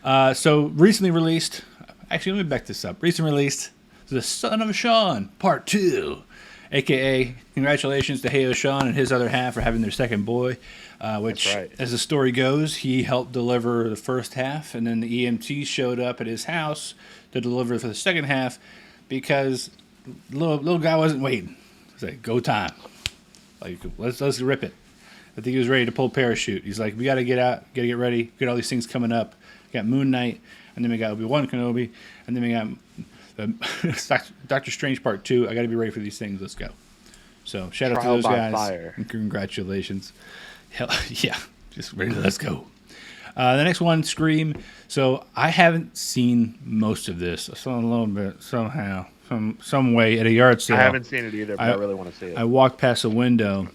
So recently released. Actually, let me back this up. Recently released The Son of Sean Part 2. AKA, congratulations to Heyo Sean and his other half for having their second boy. Which, right. as the story goes, he helped deliver the first half, and then the EMT showed up at his house to deliver for the second half because little guy wasn't waiting. He's like, go time. Like, let's rip it. I think he was ready to pull parachute. He's like, we got to get out, got to get ready. We got all these things coming up. We got Moon Knight, and then we got Obi-Wan Kenobi, and then we got Doctor Strange Part 2. I got to be ready for these things. Let's go. So shout out to those guys. Fire. And congratulations. Hell yeah, just ready. Let's go. The next one, Scream. So I haven't seen most of this. I saw a little bit somehow, some way at a yard sale. I haven't seen it either, but I really want to see it. I walked past a window,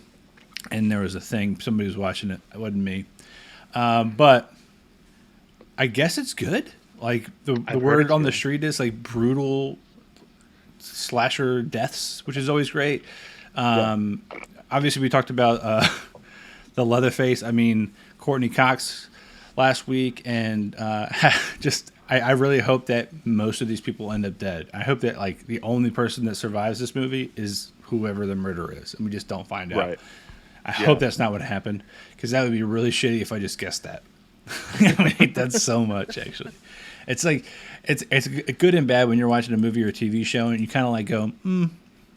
and there was a thing. Somebody was watching it. It wasn't me. But I guess it's good. Like the word on the street is like brutal slasher deaths, which is always great. Obviously, we talked about the Leatherface. I mean, Courtney Cox last week, and I really hope that most of these people end up dead. I hope that like the only person that survives this movie is whoever the murderer is, and we just don't find out. Right. I hope that's not what happened, because that would be really shitty if I just guessed that. I hate that so much, actually. It's like it's good and bad when you're watching a movie or a TV show, and you kind of like go,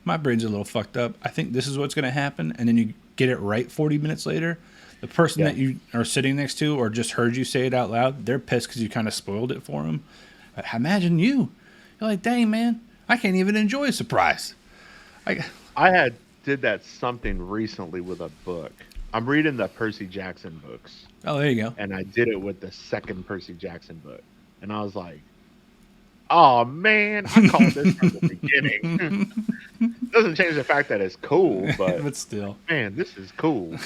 my brain's a little fucked up. I think this is what's going to happen, and then you get it right 40 minutes later. The person that you are sitting next to or just heard you say it out loud, they're pissed because you kind of spoiled it for them. Imagine you. You're like, dang, man, I can't even enjoy a surprise. I did that something recently with a book. I'm reading the Percy Jackson books. Oh, there you go. And I did it with the second Percy Jackson book. And I was like, oh, man, I called this from the beginning. Doesn't change the fact that it's cool, but still. Man, this is cool.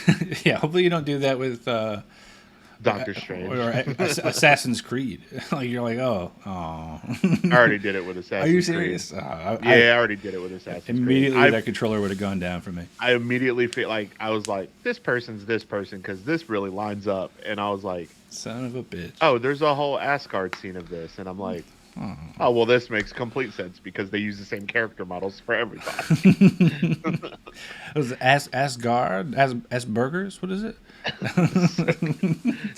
Yeah, hopefully you don't do that with Doctor Strange. Or Assassin's Creed. Like you're like, oh. I already did it with Assassin's Creed. Are you serious? I already did it with Assassin's Creed. Immediately that controller would have gone down for me. I immediately feel like I was like, this person's this person because this really lines up. And I was like, son of a bitch. Oh, there's a whole Asgard scene of this. And I'm like, oh, well, this makes complete sense because they use the same character models for everybody. Was it Asgard? Asperger's? What is it?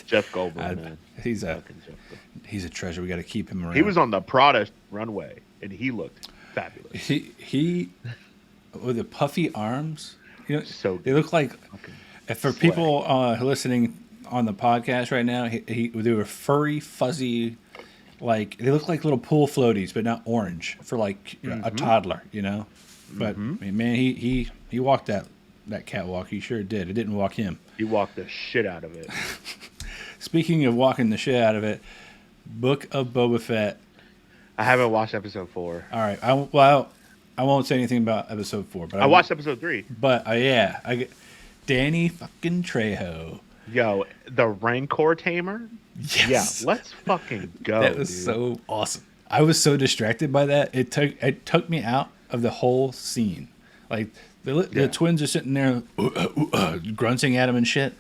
Jeff Goldblum, man. He's a treasure. We got to keep him around. He was on the Prada runway, and he looked fabulous. He with the puffy arms. You know, so they look like. For people listening on the podcast right now, they were furry, fuzzy. Like they look like little pool floaties, but not orange for like a toddler, you know. But man, he walked that catwalk. He sure did. It didn't walk him. He walked the shit out of it. Speaking of walking the shit out of it, Book of Boba Fett. I haven't watched episode 4. All right. I won't say anything about episode 4, but I watched episode 3. But I get Danny fucking Trejo. Yo, the Rancor tamer. Yes. Yeah, let's fucking go. That was so awesome. I was so distracted by that. It took me out of the whole scene. Like the twins are sitting there grunting at him and shit,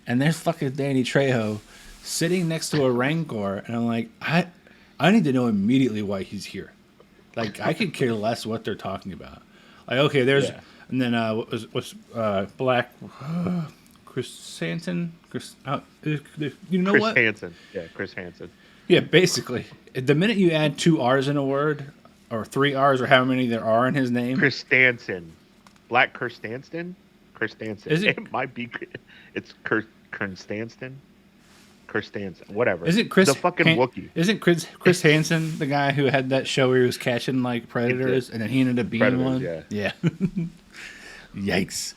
and there's fucking Danny Trejo sitting next to a Rancor, and I'm like, I need to know immediately why he's here. Like I could care less what they're talking about. Like okay, there's and then what's Black. Chris Hansen? You know what? Chris Hansen. Yeah, Chris Hansen. Yeah, basically. The minute you add 2 R's in a word, or 3 R's, or how many there are in his name. Chris Stanson. Black Chris Stanston? Chris Stanson. Is it? It might be. It's Chris Stanston. Chris Stanson. Whatever. Isn't Chris the fucking Wookiee? Isn't Chris Hansen the guy who had that show where he was catching like predators, and then he ended up being one? Yeah. Yikes.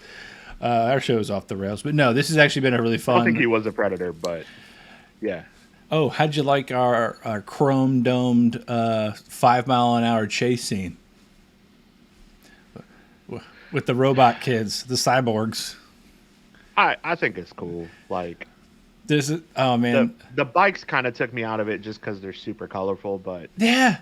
Our show is off the rails, but no, this has actually been a really fun. I don't think he was a predator, but yeah. Oh, how'd you like our chrome domed 5 mile an hour chase scene with the robot kids, the cyborgs? I think it's cool. Like this, oh man, the bikes kind of took me out of it just because they're super colorful, but yeah,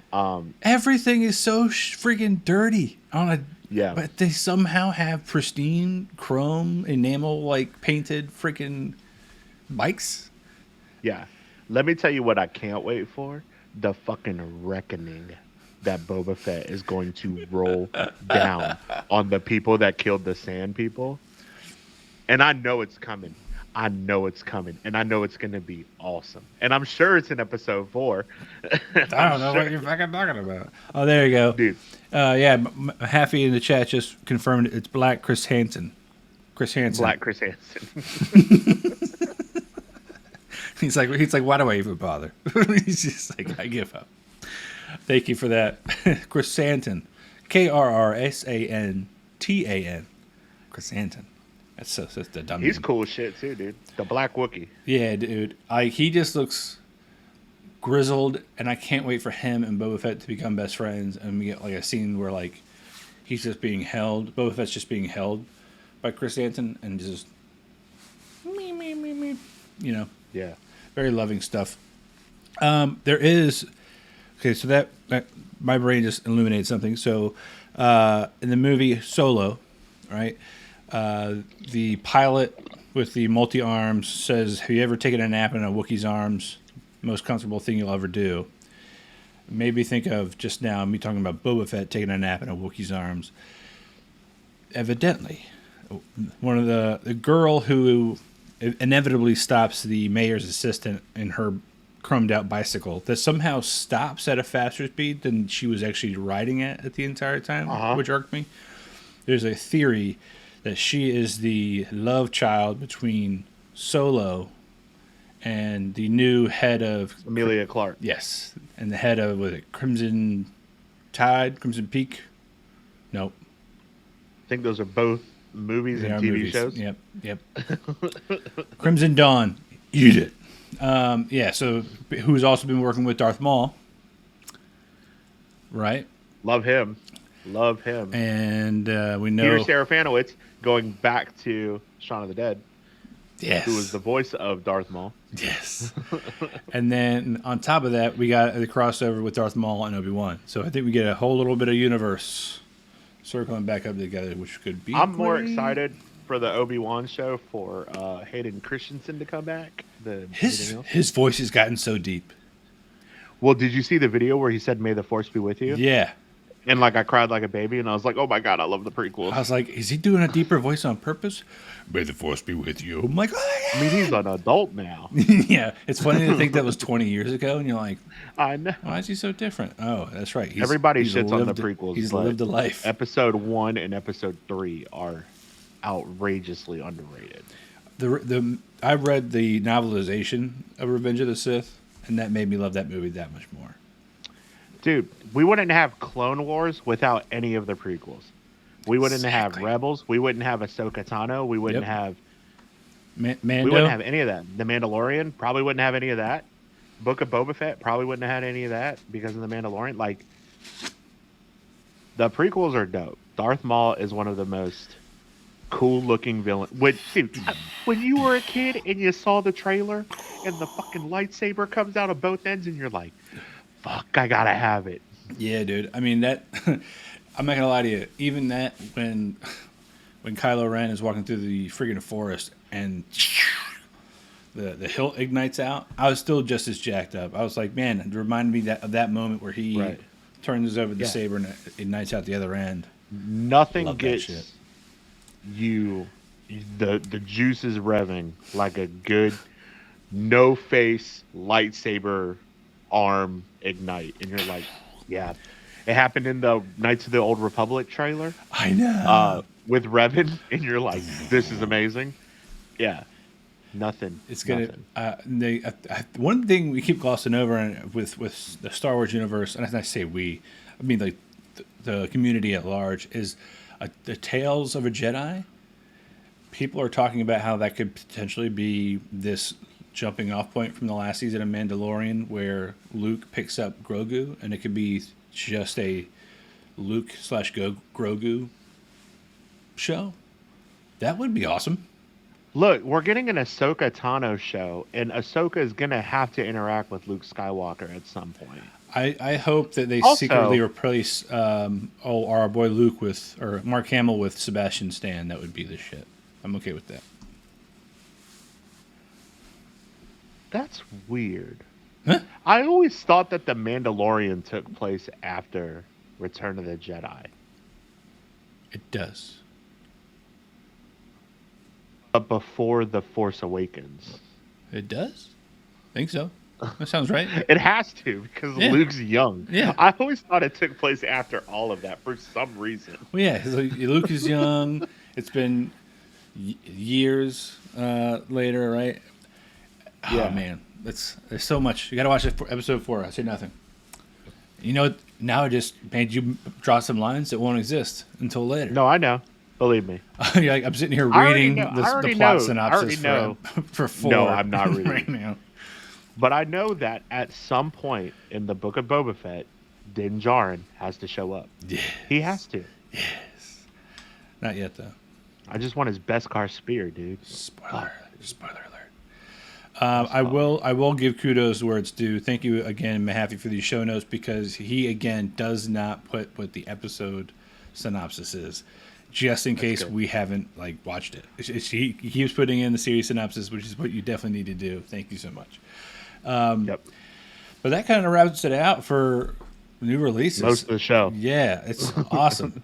everything is so freaking dirty on a. Yeah. But they somehow have pristine chrome enamel like painted freaking bikes. Yeah. Let me tell you what I can't wait for: the fucking reckoning that Boba Fett is going to roll down on the people that killed the Sand People. And I know it's coming. I know it's coming, and I know it's going to be awesome. And I'm sure it's in episode 4. I don't know what you're fucking talking about. Oh, there you go. Dude. Yeah, Happy in the chat just confirmed it's Black Chris Hansen. Black Chris Hansen. He's like, why do I even bother? He's just like, I give up. Thank you for that, Chris Hansen, Krrsantan, Chris Hansen. That's the dumb. He's name. cool as shit too, dude. The Black Wookiee. Yeah, dude. He just looks grizzled, and I can't wait for him and Boba Fett to become best friends, and we get like a scene where like he's just being held. Boba Fett's just being held by Chris Hansen, and just me. Yeah. Very loving stuff. There is okay, so that my brain just illuminated something. So in the movie Solo, right? The pilot with the multi-arms says, have you ever taken a nap in a Wookiee's arms? Most comfortable thing you'll ever do. Maybe think of just now me talking about Boba Fett taking a nap in a Wookiee's arms. Evidently, one of the girl who inevitably stops the mayor's assistant in her chromed out bicycle that somehow stops at a faster speed than she was actually riding at the entire time, which irked me. There's a theory that she is the love child between Solo and the new head of Emilia Clarke. Yes, and the head of Crimson Peak. Nope. I think those are both movies and TV shows. Yep. Crimson Dawn. Eat it. Yeah. So who's also been working with Darth Maul, right? Love him. And we know Peter Serafinowicz, going back to Shaun of the Dead. Yes. Who was the voice of Darth Maul. Yes. And then on top of that, we got the crossover with Darth Maul and Obi-Wan. So I think we get a whole little bit of universe circling back up together, which could be I'm more excited for the Obi-Wan show for Hayden Christensen to come back than anything else. His voice has gotten so deep. Well, did you see the video where he said, "May the Force be with you"? Yeah. And like I cried like a baby, and I was like, "Oh my god, I love the prequels." I was like, "Is he doing a deeper voice on purpose?" May the Force be with you. I'm like, "Oh yeah." I mean, he's an adult now. Yeah, it's funny to think that was 20 years ago, and you're like, I know. Why is he so different? Oh, that's right. Everybody shits on the prequels. He's lived a life. Episode 1 and Episode 3 are outrageously underrated. I read the novelization of Revenge of the Sith, and that made me love that movie that much more. Dude, we wouldn't have Clone Wars without any of the prequels. We wouldn't have Rebels. We wouldn't have Ahsoka Tano. We wouldn't have Mando. We wouldn't have any of that. The Mandalorian probably wouldn't have any of that. Book of Boba Fett probably wouldn't have had any of that because of the Mandalorian. Like, the prequels are dope. Darth Maul is one of the most cool-looking villains. When you were a kid and you saw the trailer and the fucking lightsaber comes out of both ends and you're like, fuck, I gotta have it. Yeah, dude. I mean, that... I'm not gonna lie to you. Even that, when Kylo Ren is walking through the friggin' forest and the hilt ignites out, I was still just as jacked up. I was like, man, it reminded me of that moment where he turns over the saber and it ignites out the other end. Nothing gets you the juices revving like a good no-face lightsaber arm ignite, and you're like, yeah. It happened in the Knights of the Old Republic trailer. I know. With Revan, and you're like, this is amazing. Yeah. Nothing. It's gonna. One thing we keep glossing over with the Star Wars universe, and I say we, I mean like the community at large, is the Tales of a Jedi. People are talking about how that could potentially be this jumping off point from the last season of Mandalorian, where Luke picks up Grogu, and it could be just a Luke/Grogu show. That would be awesome. Look, we're getting an Ahsoka Tano show, and Ahsoka is going to have to interact with Luke Skywalker at some point. I hope that they Also, secretly replace our boy Luke or Mark Hamill with Sebastian Stan. That would be the shit. I'm okay with that. That's weird. Huh? I always thought that the Mandalorian took place after Return of the Jedi. It does. But before The Force Awakens. It does? Think so. That sounds right. It has to, because Luke's young. Yeah. I always thought it took place after all of that for some reason. Well, yeah, so Luke is young. It's been years later, right? Yeah. Oh, man. There's so much. You got to watch episode 4. I say nothing. You know, now it just made you draw some lines that won't exist until later. No, I know. Believe me. You're like, I'm sitting here reading the plot synopsis for 4. No, I'm not reading right now. But I know that at some point in the Book of Boba Fett, Din Djarin has to show up. Yes. He has to. Yes. Not yet, though. I just want his Beskar spear, dude. Spoiler alert. I will give kudos where it's due. Thank you again, Mahaffey, for these show notes, because he again does not put what the episode synopsis is, just in case we haven't watched it. He keeps putting in the series synopsis, which is what you definitely need to do. Thank you so much. Yep. But that kind of wraps it out for new releases. Most of the show. Yeah, it's awesome.